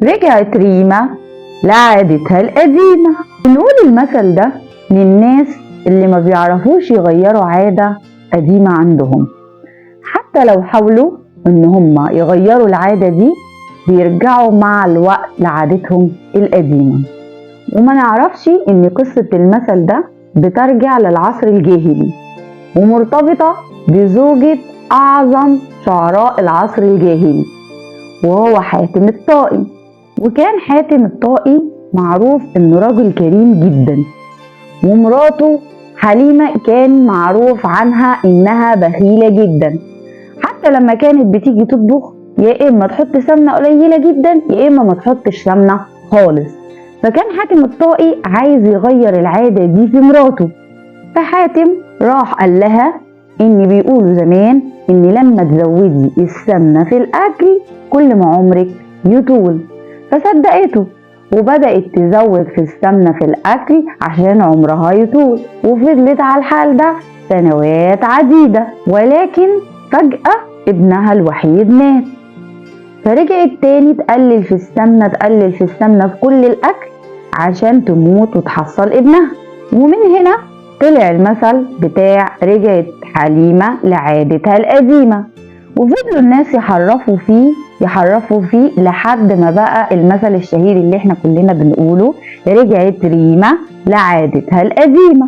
رجعت ريما لعادتها القديمة. بنقول المثل ده للناس اللي ما بيعرفوش يغيروا عادة قديمة عندهم، حتى لو حاولوا ان هم يغيروا العادة دي بيرجعوا مع الوقت لعادتهم القديمة. وما نعرفش ان قصة المثل ده بترجع للعصر الجاهلي ومرتبطة بزوجة اعظم شعراء العصر الجاهلي، وهو حاتم الطائي. وكان حاتم الطائي معروف انه راجل كريم جدا، ومراته حليمة كان معروف عنها انها بخيلة جدا، حتى لما كانت بتيجي تطبخ يا اما تحط سمنة قليلة جدا يا اما ما تحطش سمنة خالص. فكان حاتم الطائي عايز يغير العادة دي في مراته، فحاتم راح قال لها ان بيقولوا زمان ان لما تزودي السمنة في الاكل كل ما عمرك يطول، فصدقته وبدأت تزود في السمنة في الأكل عشان عمرها يطول، وفضلت على الحال ده سنوات عديدة. ولكن فجأة ابنها الوحيد مات، فرجعت تاني تقلل في السمنة في كل الأكل عشان تموت وتحصل ابنها. ومن هنا طلع المثل بتاع رجعت حليمة لعادتها القديمة. وفضلوا الناس يحرفوا فيه لحد ما بقى المثل الشهير اللي احنا كلنا بنقوله رجعت ريما لعادتها القديمة.